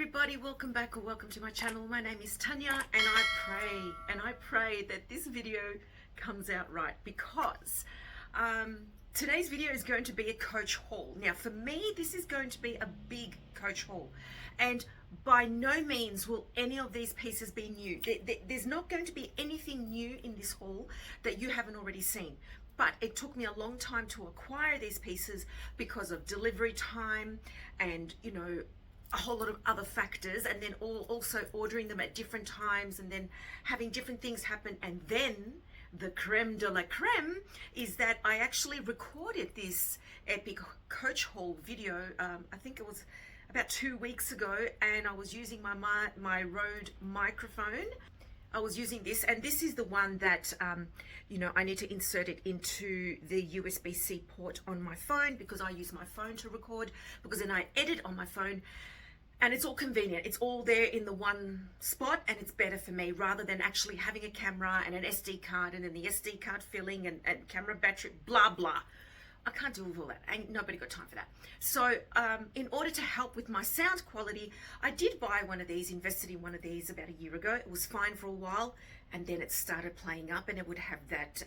everybody, welcome back or welcome to my channel. My name is Tanya and I pray that this video comes out right because today's video is going to be a coach haul. Now for me, this is going to be a big coach haul and by no means will any of these pieces be new. There's not going to be anything new in this haul that you haven't already seen. But it took me a long time to acquire these pieces because of delivery time and, you know, a whole lot of other factors, and then also ordering them at different times and then having different things happen. And then the creme de la creme is that I actually recorded this epic coach haul video. I think it was about 2 weeks ago, and I was using my Rode microphone. I was using this, and this is the one that you know, I need to insert it into the USB-C port on my phone because I use my phone to record, because then I edit on my phone and it's all convenient. It's all there in the one spot and it's better for me rather than actually having a camera and an SD card and then the SD card filling and camera battery, blah, blah. I can't do all that. Ain't nobody got time for that. So in order to help with my sound quality, I did buy one of these, invested in one of these about a year ago. It was fine for a while and then it started playing up and it would have that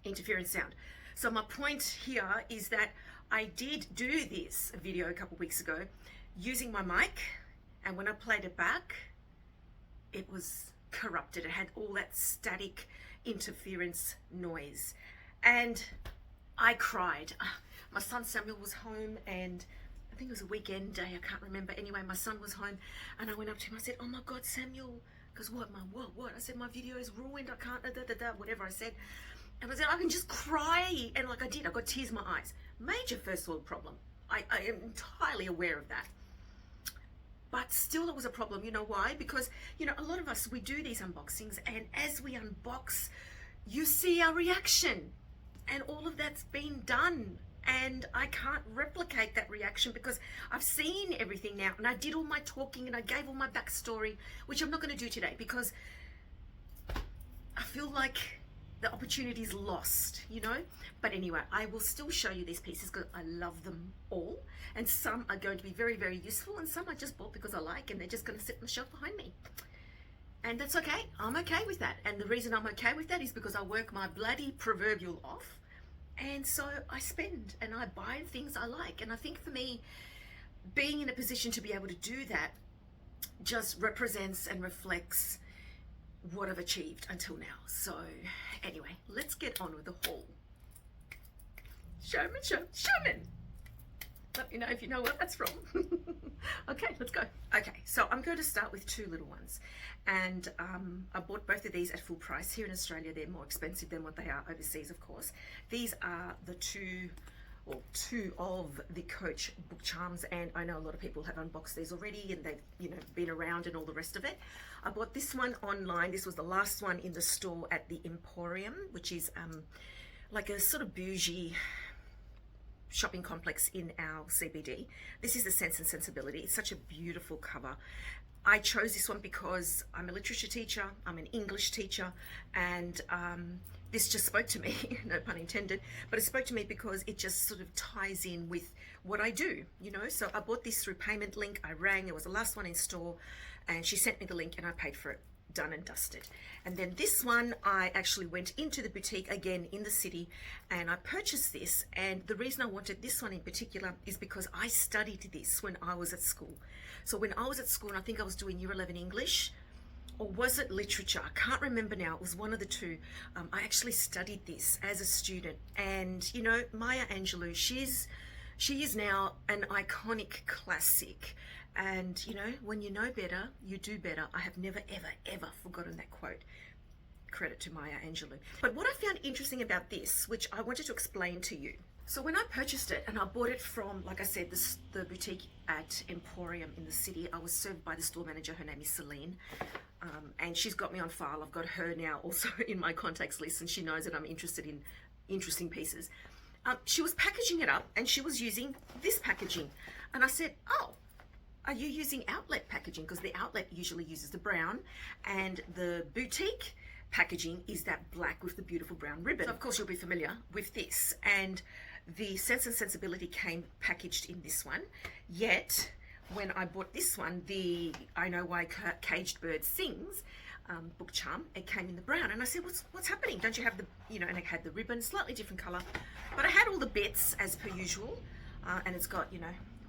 interference sound. So my point here is that I did do this video a couple weeks ago using my mic, and when I played it back, it was corrupted. It had all that static interference noise and I cried. My son Samuel was home and I think it was a weekend day, I can't remember. Anyway, my son was home and I went up to him, I said, "Oh my God, Samuel." He goes, "What, Mum, what?" I said, "My video is ruined, I can't, whatever I said." And I said, "I can just cry." And like I did, I got tears in my eyes. Major first world problem. I am entirely aware of that. But still it was a problem. You know why? Because, you know, a lot of us, we do these unboxings and as we unbox, you see our reaction. And all of that's been done and I can't replicate that reaction because I've seen everything now and I did all my talking and I gave all my backstory, which I'm not going to do today because I feel like the opportunity is lost, you know. But anyway, I will still show you these pieces because I love them all, and some are going to be very, very useful and some I just bought because I like and they're just going to sit on the shelf behind me. And that's okay. I'm okay with that. And the reason I'm okay with that is because I work my bloody proverbial off. And so I spend and I buy things I like. And I think for me, being in a position to be able to do that just represents and reflects what I've achieved until now. So anyway, let's get on with the haul. Showman. Let me know if you know what that's from. Okay, let's go. Okay, so I'm going to start with two little ones. And I bought both of these at full price. Here in Australia, they're more expensive than what they are overseas, of course. These are the two of the Coach book charms, and I know a lot of people have unboxed these already and they've, you know, been around and all the rest of it. I bought this one online. This was the last one in the store at the Emporium, which is like a sort of bougie shopping complex in our CBD. This is the Sense and Sensibility. It's such a beautiful cover. I chose this one because I'm a literature teacher, I'm an English teacher, and this just spoke to me, no pun intended, but it spoke to me because it just sort of ties in with what I do, you know. So I bought this through Payment Link. I rang, it was the last one in store, and she sent me the link and I paid for it. Done and dusted. And then this one, I actually went into the boutique again in the city and I purchased this. And the reason I wanted this one in particular is because I studied this when I was at school. So when I was at school, and I think I was doing Year 11 English, or was it literature? I can't remember now. It was one of the two. I actually studied this as a student. And you know, Maya Angelou, she is now an iconic classic. And you know, when you know better, you do better. I have never, ever forgotten that quote. Credit to Maya Angelou. But what I found interesting about this, which I wanted to explain to you. So when I purchased it, and I bought it from, like I said, the boutique at Emporium in the city, I was served by the store manager. Her name is Celine. And she's got me on file. I've got her now also in my contacts list, and she knows that I'm interested in interesting pieces. She was packaging it up and she was using this packaging. And I said, "Oh, are you using outlet packaging?" Because the outlet usually uses the brown and the boutique packaging is that black with the beautiful brown ribbon. So of course you'll be familiar with this. And the Sense and Sensibility came packaged in this one. Yet when I bought this one, the I Know Why Caged Bird Sings book charm, it came in the brown, and I said, what's happening? Don't you have the, and it had the ribbon, slightly different color, but I had all the bits as per usual, and it's got,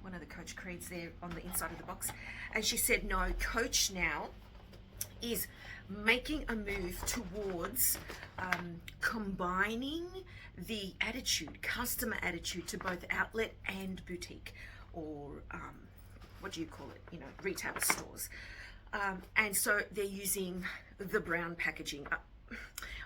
one of the Coach creeds there on the inside of the box. And she said, no, Coach now is making a move towards combining the attitude, customer attitude, to both outlet and boutique, or what do you call it, retail stores. And so they're using the brown packaging.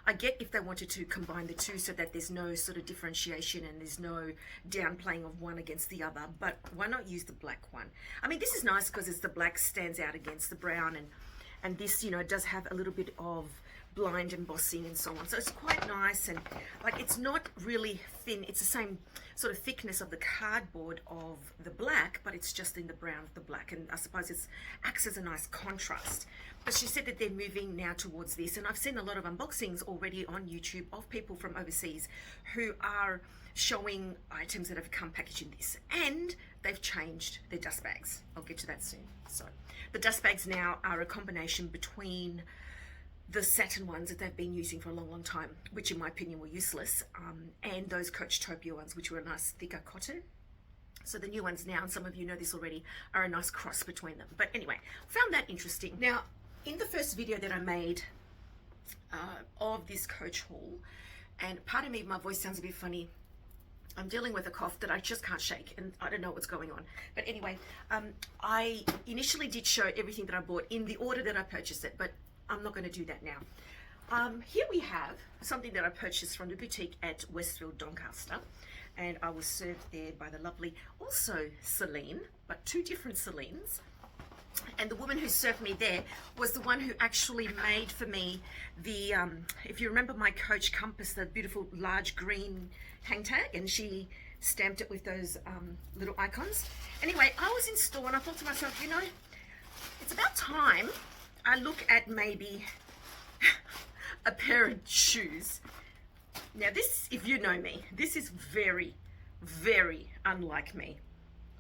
I get if they wanted to combine the two so that there's no sort of differentiation and there's no downplaying of one against the other, but why not use the black one? I mean, this is nice because it's the black stands out against the brown, and this, does have a little bit of blind embossing and so on. So it's quite nice, and like, it's not really thin. It's the same sort of thickness of the cardboard of the black, but it's just in the brown of the black, and I suppose it acts as a nice contrast. But she said that they're moving now towards this, and I've seen a lot of unboxings already on YouTube of people from overseas who are showing items that have come packaged in this, and they've changed their dust bags. I'll get to that soon. So the dust bags now are a combination between the satin ones that they've been using for a long time, which in my opinion were useless, and those Coachtopia ones, which were a nice thicker cotton. So the new ones now, and some of you know this already, are a nice cross between them. But anyway, found that interesting. Now, in the first video that I made of this Coach haul, and pardon me if my voice sounds a bit funny, I'm dealing with a cough that I just can't shake, and I don't know what's going on. But anyway, I initially did show everything that I bought in the order that I purchased it, but I'm not going to do that now. Here we have something that I purchased from the boutique at Westfield Doncaster, and I was served there by the lovely, also Celine, but two different Celines. And the woman who served me there was the one who actually made for me the, if you remember my Coach compass, the beautiful large green hang tag, and she stamped it with those little icons. Anyway, I was in store and I thought to myself, it's about time I look at maybe a pair of shoes. Now this, if you know me, this is very, very unlike me.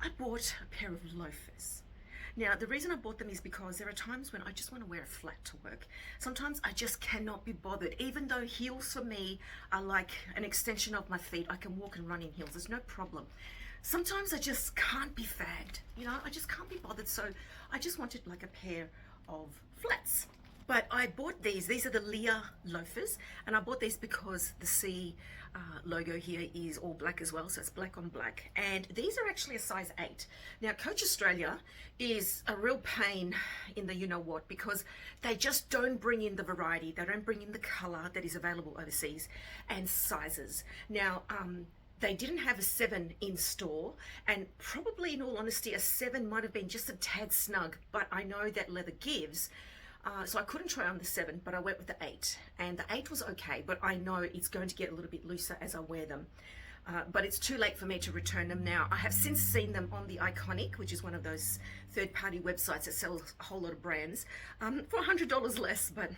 I bought a pair of loafers. Now, the reason I bought them is because there are times when I just want to wear a flat to work. Sometimes I just cannot be bothered. Even though heels for me are like an extension of my feet, I can walk and run in heels, there's no problem. Sometimes I just can't be fagged, I just can't be bothered. So I just wanted like a pair of flats. But I bought these are the Leah loafers, and I bought these because the C logo here is all black as well, so it's black on black, and these are actually a size 8. Now Coach Australia is a real pain in the you-know-what, because they just don't bring in the variety, they don't bring in the color that is available overseas, and sizes. Now they didn't have a 7 in store, and probably in all honesty a 7 might have been just a tad snug, but I know that leather gives. So I couldn't try on the 7, but I went with the 8, and the 8 was okay, but I know it's going to get a little bit looser as I wear them. But it's too late for me to return them now. I have since seen them on the Iconic, which is one of those third-party websites that sells a whole lot of brands, for $100 less, but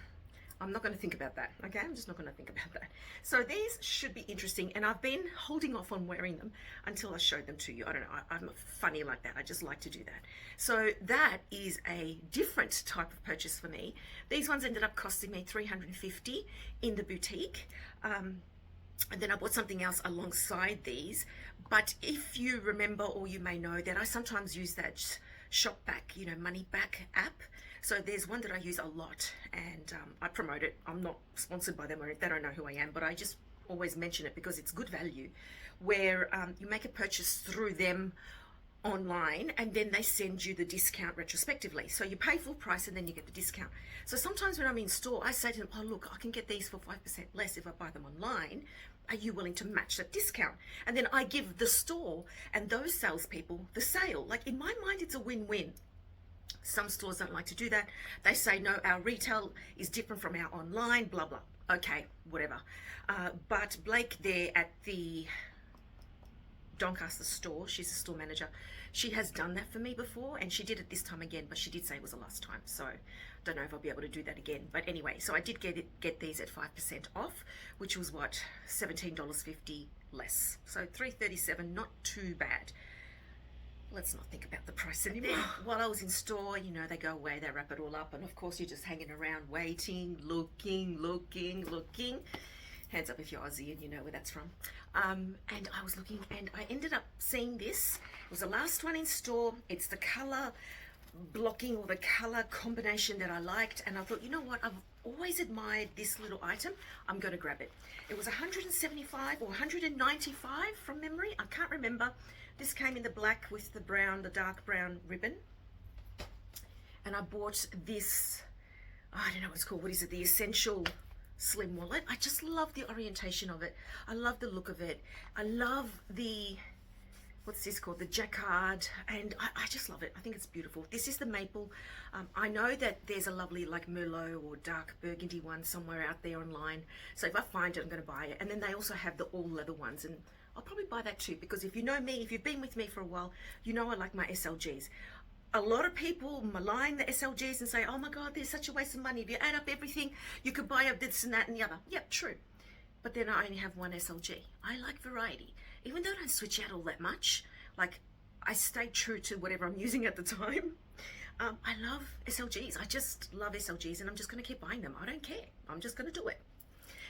I'm not going to think about that, okay? I'm just not going to think about that. So these should be interesting, and I've been holding off on wearing them until I show them to you. I don't know, I'm funny like that. I just like to do that. So that is a different type of purchase for me. These ones ended up costing me $350 in the boutique. And then I bought something else alongside these. But if you remember, or you may know, that I sometimes use that shop back, money back app. So there's one that I use a lot, and I promote it. I'm not sponsored by them, or they don't know who I am, but I just always mention it because it's good value, where you make a purchase through them online, and then they send you the discount retrospectively. So you pay full price and then you get the discount. So sometimes when I'm in store, I say to them, oh look, I can get these for 5% less if I buy them online. Are you willing to match that discount? And then I give the store and those salespeople the sale. Like, in my mind, it's a win-win. Some stores don't like to do that. They say, no, our retail is different from our online, blah, blah. Okay, whatever. But Blake there at the Doncaster store, she's a store manager, she has done that for me before, and she did it this time again, but she did say it was the last time, so don't know if I'll be able to do that again. But anyway, so I did get these at 5% off, which was what, $17.50 less. So $3.37, not too bad. let's not think about the price anymore. While I was in store, you know, they go away, they wrap it all up, and of course you're just hanging around waiting, looking. Hands up if you're Aussie and you know where that's from. And I was looking and I ended up seeing this. It was the last one in store. It's the color blocking or the color combination that I liked, and I thought, you know what, I've always admired this little item. I'm going to grab it. It was 175 or 195 from memory. I can't remember. This came in the black with the brown, the dark brown ribbon. And I bought this, I don't know what it's called. What is it? The Essential Slim Wallet. I just love the orientation of it. I love the look of it. I love the, what's this called? The jacquard. And I just love it. I think it's beautiful. This is the maple. I know that there's a lovely like Merlot or dark burgundy one somewhere out there online. So if I find it, I'm going to buy it. And then they also have the all leather ones. And I'll probably buy that too, because if you know me, if you've been with me for a while, you know I like my SLGs. A lot of people malign the SLGs and say, oh my God, they're such a waste of money. If you add up everything, you could buy up this and that and the other. Yep, true. But then I only have one SLG. I like variety. Even though I don't switch out all that much, like I stay true to whatever I'm using at the time. I love SLGs. I just love SLGs, and I'm just going to keep buying them. I don't care. I'm just going to do it.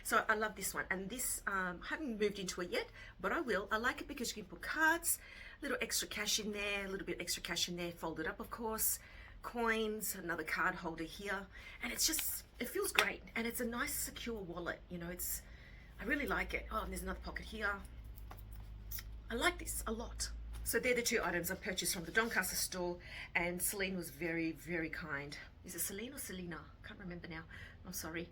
So I love this one, and this, I haven't moved into it yet, but I will. I like it because you can put cards, little extra cash in there, a little bit extra cash in there, folded up of course, coins, another card holder here, and it's just, it feels great, and it's a nice secure wallet, you know, I really like it. Oh, and there's another pocket here. I like this a lot. So they're the two items I purchased from the Doncaster store, and Celine was very, very kind. Is it Celine or Selena? Can't remember now. I'm sorry.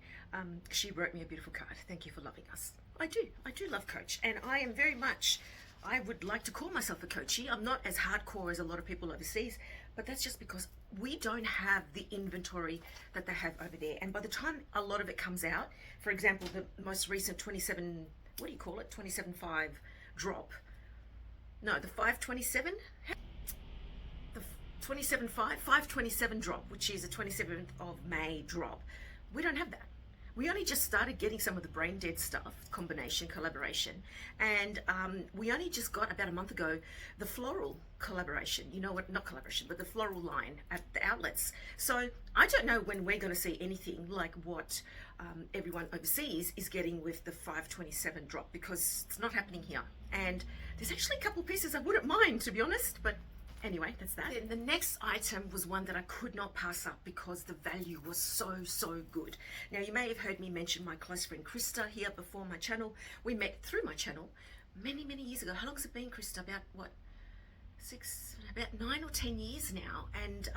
She wrote me a beautiful card. Thank you for loving us. I do love Coach, and I am very much, I would like to call myself a coachie. I'm not as hardcore as a lot of people overseas, but that's just because we don't have the inventory that they have over there. And by the time a lot of it comes out, for example, the most recent 27, what do you call it? 27.5 drop. No, the 527? The 27.5, 527 drop, which is the 27th of May drop. We don't have that. We only just started getting some of the brain dead stuff, combination, collaboration, and we only just got about a month ago the floral collaboration, you know what, not collaboration, but the floral line at the outlets. So I don't know when we're going to see anything like what everyone overseas is getting with the 527 drop, because it's not happening here. And there's actually a couple of pieces I wouldn't mind, to be honest, but anyway, that's that. Then the next item was one that I could not pass up because the value was so good. Now, you may have heard me mention my close friend Krista here before my channel. We met through my channel many years ago. How long has it been, Krista? About what? About 9 or 10 years now, and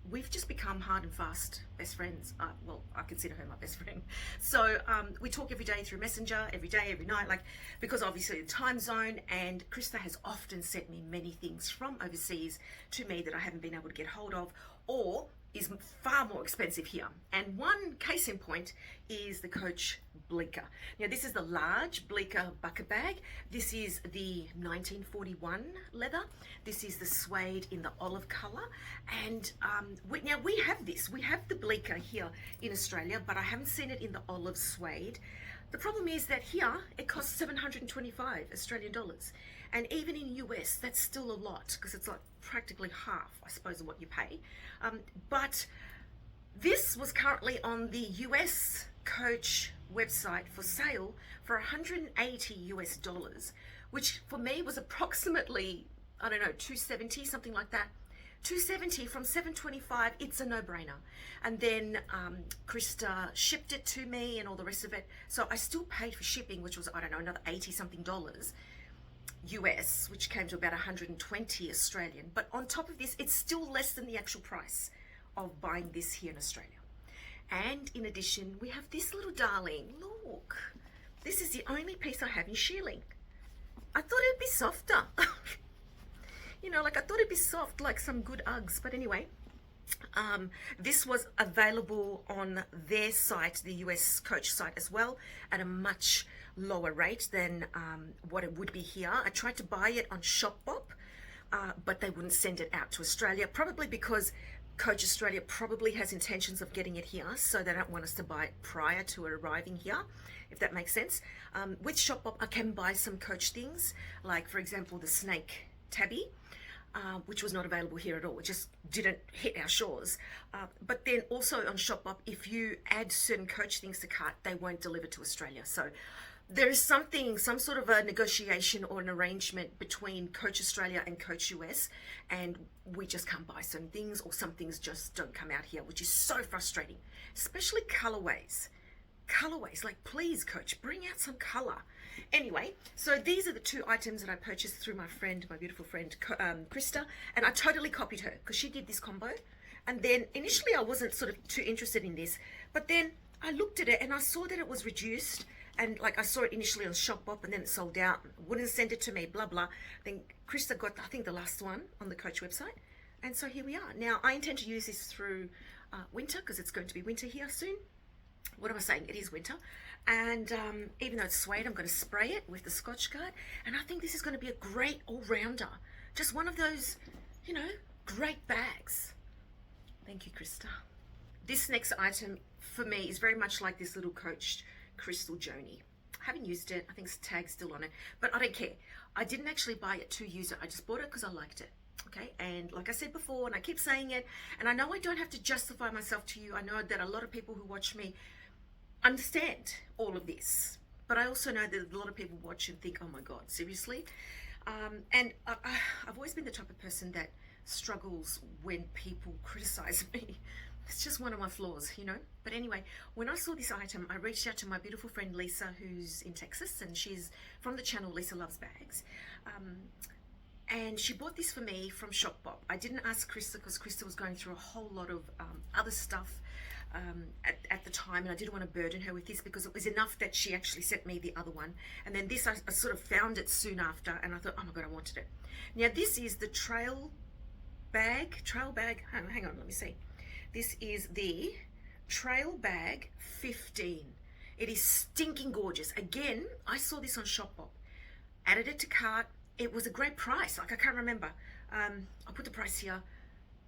we've just become hard and fast best friends. Well, I consider her my best friend. So we talk every day through Messenger, every day, every night, like, because obviously the time zone, and Krista has often sent me many things from overseas to me that I haven't been able to get hold of, or is far more expensive here. And one case in point is the Coach Bleecker. Now, this is the large Bleecker bucket bag. This is the 1941 leather. This is the suede in the olive color. And now we have this. We have the Bleecker here in Australia, but I haven't seen it in the olive suede. The problem is that here it costs 725 Australian dollars. And even in US, that's still a lot, because it's like practically half, I suppose, of what you pay. But this was currently on the US Coach website for sale for 180 US dollars, which for me was approximately, I don't know, 270, something like that. 270 from 725, it's a no-brainer. And then Krista shipped it to me and all the rest of it. So I still paid for shipping, which was, I don't know, another 80 something dollars US, which came to about 120 Australian. But on top of this, it's still less than the actual price of buying this here in Australia. And in addition, we have this little darling. Look, this is the only piece I have in shearling. I thought it'd be softer. You know, like I thought it'd be soft, like some good Uggs. But anyway, this was available on their site, the US Coach site as well, at a much lower rate than what it would be here. I tried to buy it on Shopbop, but they wouldn't send it out to Australia, probably because Coach Australia probably has intentions of getting it here, so they don't want us to buy it prior to it arriving here, if that makes sense. With Shopbop, I can buy some Coach things, like for example the snake tabby. which was not available here at all. It just didn't hit our shores. But then also on Shopbop, if you add certain Coach things to cart, they won't deliver to Australia. So there is some sort of a negotiation or an arrangement between Coach Australia and Coach US, and we just can't buy certain things, or some things just don't come out here, which is so frustrating, especially colorways. Colorways, like, please, Coach, bring out some color. Anyway, so these are the two items that I purchased through my beautiful friend, Krista, and I totally copied her because she did this combo. And then initially I wasn't sort of too interested in this, but then I looked at it and I saw that it was reduced, and like I saw it initially on Shopbop and then it sold out, wouldn't send it to me, blah, blah. Then Krista got, I think, the last one on the Coach website. And so here we are. Now I intend to use this through winter, because it's going to be winter here soon. What am I saying? It is winter. And even though it's suede, I'm going to spray it with the Scotch Guard. And I think this is going to be a great all-rounder. Just one of those, you know, great bags. Thank you, Krista. This next item for me is very much like this little Coach Crystal Joni. I haven't used it. I think it's tag's still on it, but I don't care. I didn't actually buy it to use it. I just bought it because I liked it. Okay, and like I said before, and I keep saying it, and I know I don't have to justify myself to you. I know that a lot of people who watch me understand all of this, but I also know that a lot of people watch and think, oh my God, seriously? And I've always been the type of person that struggles when people criticize me. It's just one of my flaws, you know. But anyway, when I saw this item, I reached out to my beautiful friend Lisa, who's in Texas, and she's from the channel Lisa Loves Bags. And she bought this for me from Shopbop. I didn't ask Krista because Krista was going through a whole lot of other stuff at the time, and I didn't want to burden her with this because it was enough that she actually sent me the other one. And then this, I sort of found it soon after, and I thought, oh my God, I wanted it. Now this is the trail bag, hang on, let me see. This is the Trail Bag 15. It is stinking gorgeous. Again, I saw this on Shopbop, added it to cart. It was a great price. Like, I can't remember. I'll put the price here.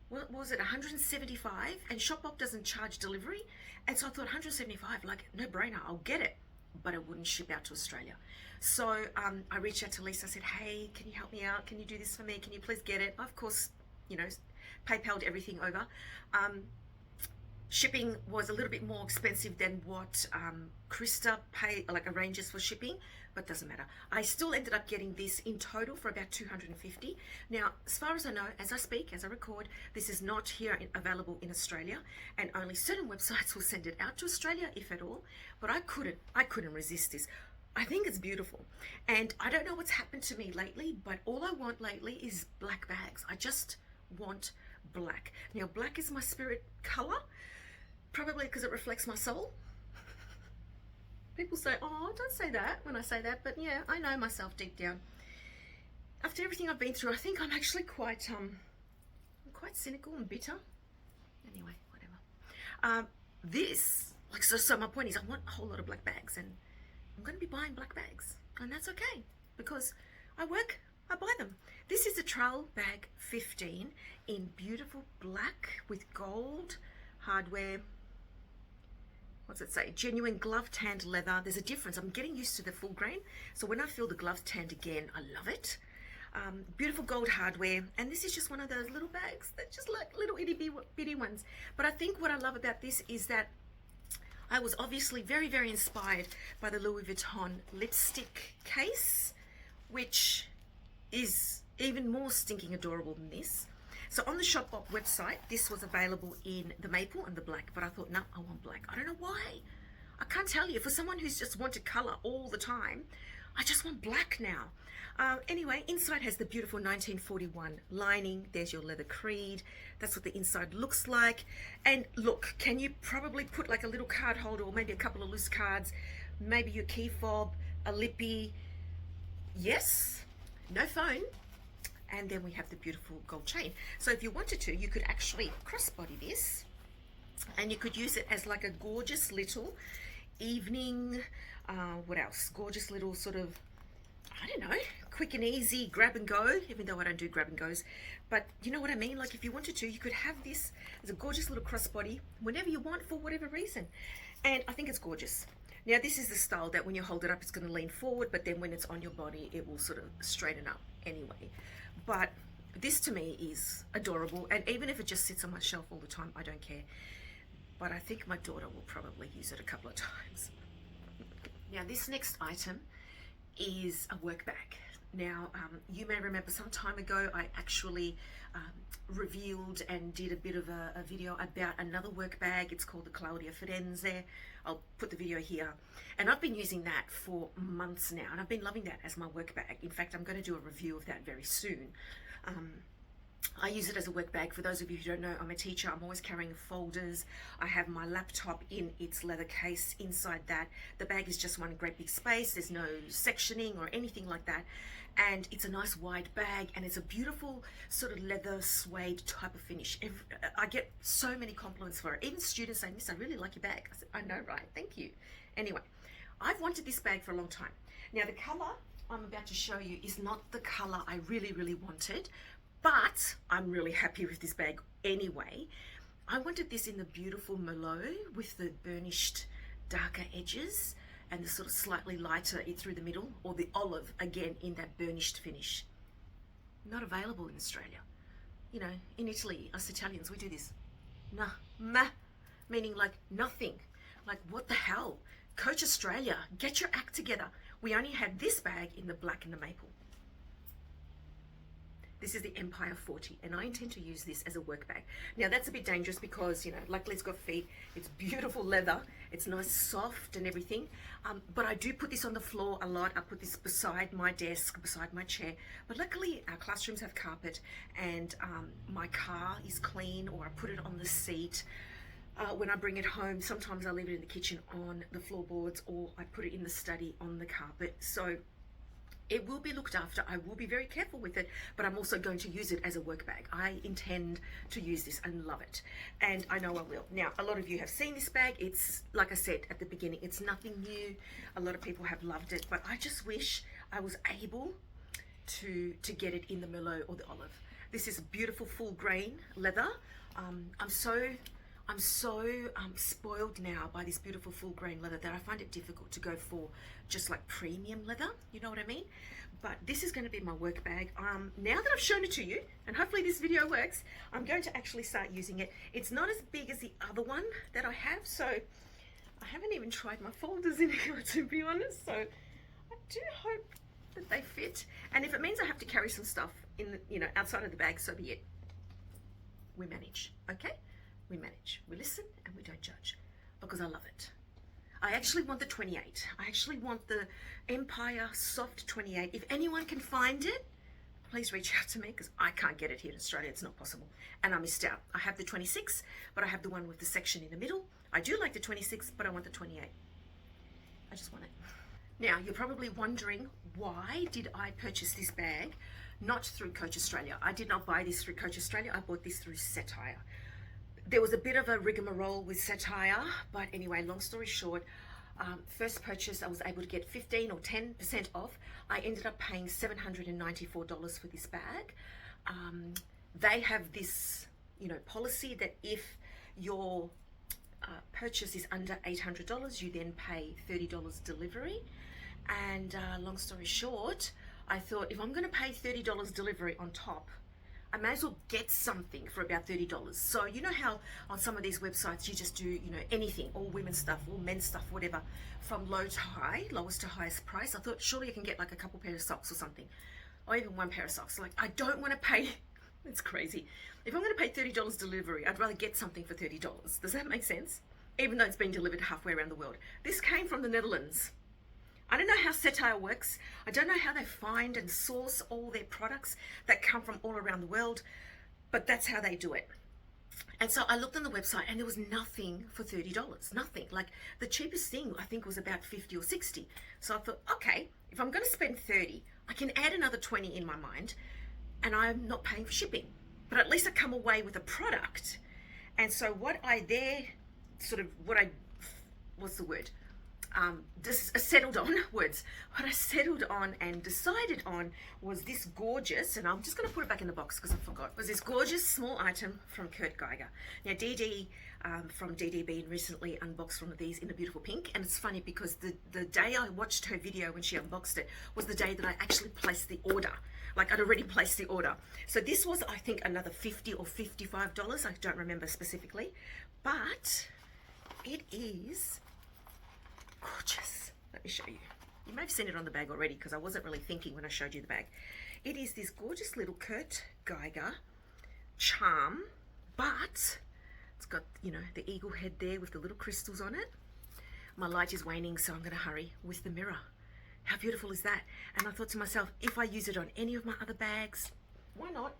What was it? 175, and Shopbop doesn't charge delivery. And so I thought 175, like, no brainer, I'll get it. But it wouldn't ship out to Australia. So I reached out to Lisa. I said, hey, can you help me out? Can you do this for me? Can you please get it? Of course, you know, PayPal'd everything over. Shipping was a little bit more expensive than what Krista arranges for shipping, but doesn't matter. I still ended up getting this in total for about $250. Now, as far as I know, as I speak, as I record, this is not here available in Australia, and only certain websites will send it out to Australia, if at all. But I couldn't resist this. I think it's beautiful, and I don't know what's happened to me lately, but all I want lately is black bags. I just want black. Now, black is my spirit color, probably because it reflects my soul. People say, oh, don't say that when I say that, but yeah, I know myself deep down. After everything I've been through, I think I'm actually quite cynical and bitter. Anyway, whatever. So my point is, I want a whole lot of black bags, and I'm going to be buying black bags, and that's okay because I work, I buy them. This is a Trail Bag 15 in beautiful black with gold hardware. What's it say? Genuine glove tanned leather. There's a difference. I'm getting used to the full grain, so when I feel the gloves tanned again, I love it. Beautiful gold hardware, and this is just one of those little bags that just like little itty bitty ones. But I think what I love about this is that I was obviously very, very inspired by the Louis Vuitton lipstick case, which is even more stinking adorable than this. So on the Shopbop website, this was available in the maple and the black, but I thought, no, I want black. I don't know why. I can't tell you. For someone who's just wanted color all the time, I just want black now. Anyway, inside has the beautiful 1941 lining. There's your leather creed. That's what the inside looks like. And look, can you probably put like a little card holder or maybe a couple of loose cards, maybe your key fob, a lippy. Yes, no phone. And then we have the beautiful gold chain. So if you wanted to, you could actually crossbody this, and you could use it as like a gorgeous little evening, what else? Gorgeous little sort of, I don't know, quick and easy grab and go, even though I don't do grab and goes. But you know what I mean? Like if you wanted to, you could have this as a gorgeous little crossbody whenever you want for whatever reason. And I think it's gorgeous. Now this is the style that when you hold it up, it's going to lean forward, but then when it's on your body, it will sort of straighten up anyway. But This to me is adorable, and even if it just sits on my shelf all the time, I don't care. But I think my daughter will probably use it a couple of times. Now this next item is a work bag. Now you may remember some time ago I actually revealed and did a bit of a video about another work bag. It's called the Claudia Firenze. I'll put the video here, and I've been using that for months now, and I've been loving that as my work bag. In fact, I'm going to do a review of that very soon. I use it as a work bag. For those of you who don't know, I'm a teacher. I'm always carrying folders. I have my laptop in its leather case. Inside that, the bag is just one great big space. There's no sectioning or anything like that. And it's a nice wide bag, and it's a beautiful sort of leather suede type of finish. I get so many compliments for it. Even students say, "Miss, I really like your bag." I said, "I know, right? Thank you." Anyway, I've wanted this bag for a long time. Now the color I'm about to show you is not the color I really wanted, but I'm really happy with this bag anyway. I wanted this in the beautiful Merlot with the burnished darker edges and the sort of slightly lighter through the middle, or the olive again in that burnished finish. Not available in Australia. You know, in Italy, us Italians, we do this. Nah, meh, meaning like nothing. Like what the hell? Coach Australia, get your act together. We only had this bag in the black and the maple. This is the Empire 40, and I intend to use this as a work bag. Now that's a bit dangerous because, you know, luckily it's got feet, it's beautiful leather, it's nice soft and everything, but I do put this on the floor a lot. I put this beside my desk, beside my chair, but luckily our classrooms have carpet, and my car is clean, or I put it on the seat. When I bring it home, sometimes I leave it in the kitchen on the floorboards, or I put it in the study on the carpet. So it will be looked after. I will be very careful with it, but I'm also going to use it as a work bag. I intend to use this and love it, and I know I will. Now, a lot of you have seen this bag. It's, like I said at the beginning, it's nothing new. A lot of people have loved it, but I just wish I was able to get it in the Merlot or the olive. This is beautiful full grain leather. I'm so spoiled now by this beautiful full grain leather that I find it difficult to go for just like premium leather, you know what I mean? But this is going to be my work bag. Now that I've shown it to you, and hopefully this video works, I'm going to actually start using it. It's not as big as the other one that I have, so I haven't even tried my folders in here, to be honest, so I do hope that they fit. And if it means I have to carry some stuff in the, you know, outside of the bag, so be it. We manage, okay? We manage, we listen, and we don't judge, because I love it. I actually want the 28. I actually want the Empire Soft 28. If anyone can find it, please reach out to me, because I can't get it here in Australia. It's not possible, and I missed out. I have the 26, but I have the one with the section in the middle. I do like the 26, but I want the 28. I just want it. Now, you're probably wondering, why did I purchase this bag not through Coach Australia? I did not buy this through Coach Australia. I bought this through Satire. There was a bit of a rigmarole with Satire, but anyway, long story short, first purchase, I was able to get 15 or 10% off. I ended up paying $794 for this bag. They have this, you know, policy that if your purchase is under $800, you then pay $30 delivery. And long story short, I thought, if I'm going to pay $30 delivery on top, I may as well get something for about $30. So you know how on some of these websites you just do, you know, anything, all women's stuff, all men's stuff, whatever, from low to high, lowest to highest price. I thought surely I can get like a couple pair of socks or something, or even one pair of socks. Like, I don't want to pay, it's crazy. If I'm going to pay $30 delivery, I'd rather get something for $30. Does that make sense? Even though it's been delivered halfway around the world. This came from the Netherlands. I don't know how Satire works. I don't know how they find and source all their products that come from all around the world, but that's how they do it. And so I looked on the website and there was nothing for $30, nothing. Like the cheapest thing I think was about 50 or 60. So I thought, okay, if I'm going to spend 30, I can add another 20 in my mind and I'm not paying for shipping, but at least I come away with a product. And so what I there sort of, what's the word? settled on words. What I settled on and decided on was this gorgeous, and I'm just going to put it back in the box because I forgot, was this gorgeous small item from Kurt Geiger. Now DD from DDB recently unboxed one of these in a beautiful pink, and it's funny because the day I watched her video when she unboxed it was the day that I actually placed the order. Like, I'd already placed the order. So this was, I think, another $50 or $55. I don't remember specifically, but it is gorgeous. Let me show you. You may have seen it on the bag already because I wasn't really thinking when I showed you the bag. It is this gorgeous little Kurt Geiger charm, but it's got, you know, the eagle head there with the little crystals on it. My light is waning, so I'm going to hurry with the mirror. How beautiful is that? And I thought to myself, if I use it on any of my other bags, why not?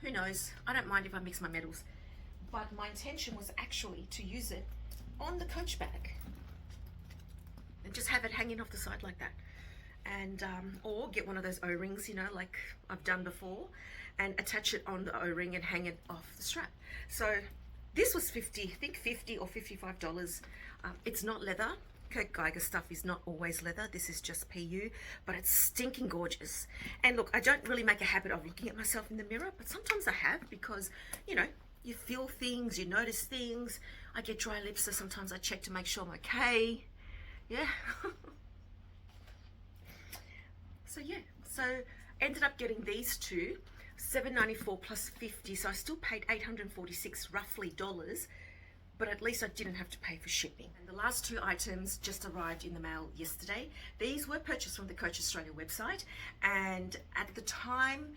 Who knows? I don't mind if I mix my metals. But my intention was actually to use it on the Coach bag and just have it hanging off the side like that. And or get one of those O-rings, you know, like I've done before, and attach it on the O-ring and hang it off the strap. So this was I think $50 or $55. It's not leather. Kurt Geiger stuff is not always leather. This is just PU, but it's stinking gorgeous. And look, I don't really make a habit of looking at myself in the mirror, but sometimes I have because, you know, you feel things, you notice things. I get dry lips, so sometimes I check to make sure I'm okay. Yeah. So ended up getting these two, $7.94 plus $50, so I still paid $846 roughly dollars, but at least I didn't have to pay for shipping. And the last two items just arrived in the mail yesterday. These were purchased from the Coach Australia website, and at the time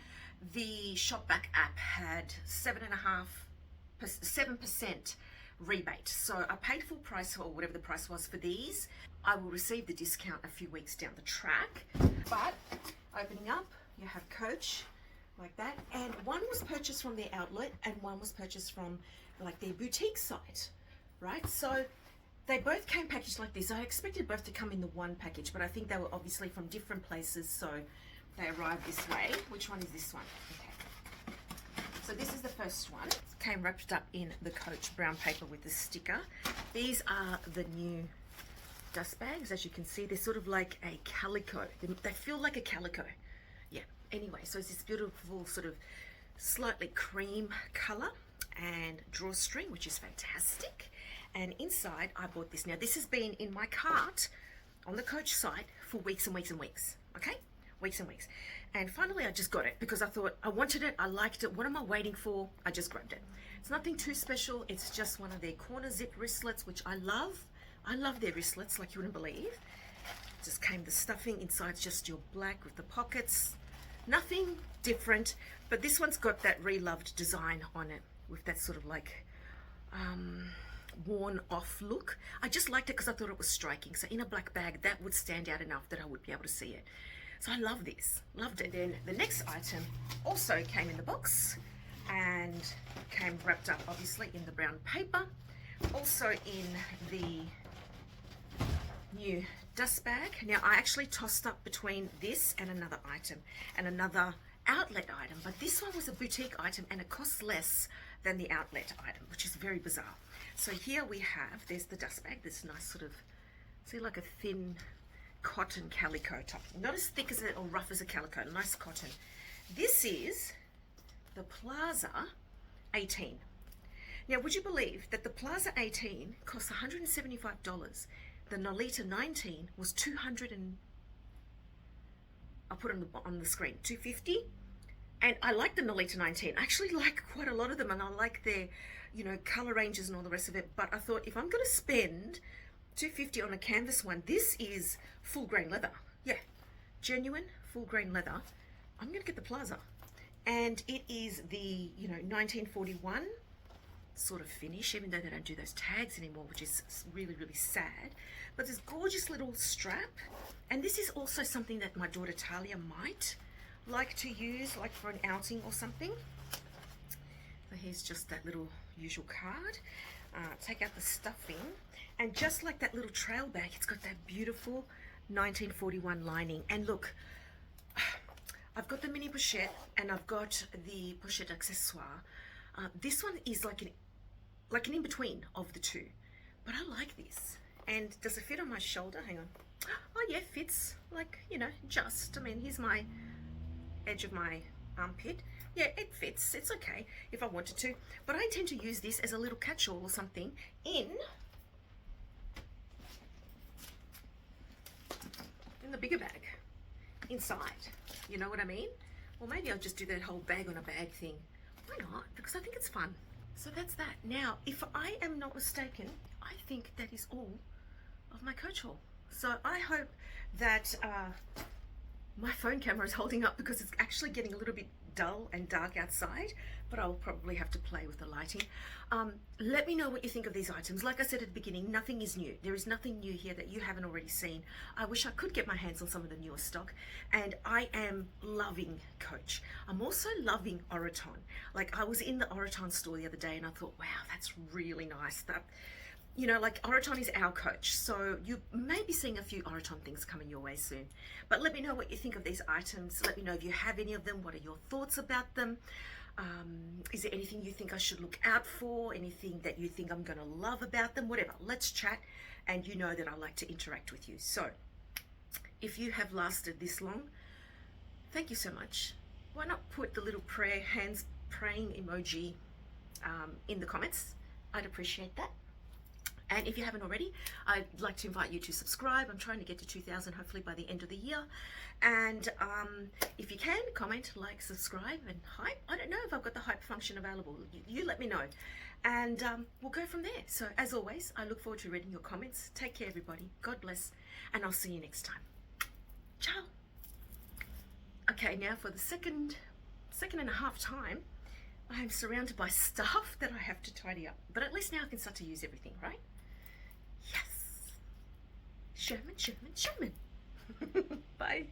the Shopback app had 7% rebate. So I paid full price or whatever the price was for these. I will receive the discount a few weeks down the track. But opening up, you have Coach like that, and one was purchased from their outlet and one was purchased from like their boutique site, right? So they both came packaged like this. I expected both to come in the one package, but I think they were obviously from different places, so they arrived this way. Which one is this one? Okay. So this is the first one. It came wrapped up in the Coach brown paper with the sticker. These are the new dust bags. As you can see, they're sort of like a calico. They feel like a calico. Yeah. Anyway, so it's this beautiful sort of slightly cream color and drawstring, which is fantastic. And inside, I bought this. Now, this has been in my cart on the Coach site for weeks and weeks and weeks. Okay? Weeks and weeks. And finally, I just got it because I thought I wanted it. I liked it. What am I waiting for? I just grabbed it. It's nothing too special. It's just one of their corner zip wristlets, which I love. I love their wristlets like you wouldn't believe. Just came the stuffing. Inside's just your black with the pockets. Nothing different, but this one's got that re-loved design on it with that sort of like worn off look. I just liked it because I thought it was striking. So in a black bag, that would stand out enough that I would be able to see it. So I love this, loved it. Then the next item also came in the box and came wrapped up obviously in the brown paper, also in the new dust bag. Now I actually tossed up between this and another item and another outlet item, but this one was a boutique item and it costs less than the outlet item, which is very bizarre. So here we have, there's the dust bag, this nice sort of, see, like a thin cotton calico top, not as thick as it or rough as a calico, nice cotton. This is the Plaza 18. Now would you believe that the Plaza 18 costs $175? The Nolita 19 was 200 and I'll put it on the screen, 250. And I like the Nolita 19. I actually like quite a lot of them, and I like their, you know, color ranges and all the rest of it. But I thought if I'm going to spend $250 on a canvas one, this is full grain leather. Yeah, genuine full grain leather. I'm going to get the Plaza, and it is the, you know, 1941 sort of finish, even though they don't do those tags anymore, which is really, really sad. But this gorgeous little strap, and this is also something that my daughter Talia might like to use, like for an outing or something. So here's just that little usual card. Take out the stuffing, and just like that little trail bag, it's got that beautiful 1941 lining. And look, I've got the mini pochette and I've got the pochette accessoire. This one is like an in-between of the two, but I like this. And does it fit on my shoulder? Hang on. Oh yeah, fits, like, you know, just, I mean, here's my edge of my armpit. Yeah, it fits. It's okay if I wanted to, but I intend to use this as a little catch-all or something in the bigger bag inside. You know what I mean? Or maybe I'll just do that whole bag on a bag thing. Why not? Because I think it's fun. So that's that. Now, if I am not mistaken, I think that is all of my coach haul. So I hope that my phone camera is holding up, because it's actually getting a little bit dull and dark outside, but I'll probably have to play with the lighting. Let me know what you think of these items. Like I said at the beginning, nothing is new. There is nothing new here that you haven't already seen. I wish I could get my hands on some of the newer stock, and I am loving Coach. I'm also loving Oroton. Like, I was in the Oroton store the other day and I thought, wow, that's really nice. That, you know, like, Oroton is our Coach, so you may be seeing a few Oroton things coming your way soon. But let me know what you think of these items. Let me know if you have any of them. What are your thoughts about them? Is there anything you think I should look out for? Anything that you think I'm going to love about them? Whatever. Let's chat, and you know that I like to interact with you. So, if you have lasted this long, thank you so much. Why not put the little hands praying emoji in the comments? I'd appreciate that. And if you haven't already, I'd like to invite you to subscribe. I'm trying to get to 2,000 hopefully by the end of the year. And if you can, comment, like, subscribe, and hype. I don't know if I've got the hype function available. You let me know. And we'll go from there. So as always, I look forward to reading your comments. Take care, everybody. God bless. And I'll see you next time. Ciao. Okay, now for the second and a half time, I am surrounded by stuff that I have to tidy up. But at least now I can start to use everything, right? Yes. Sherman. Bye.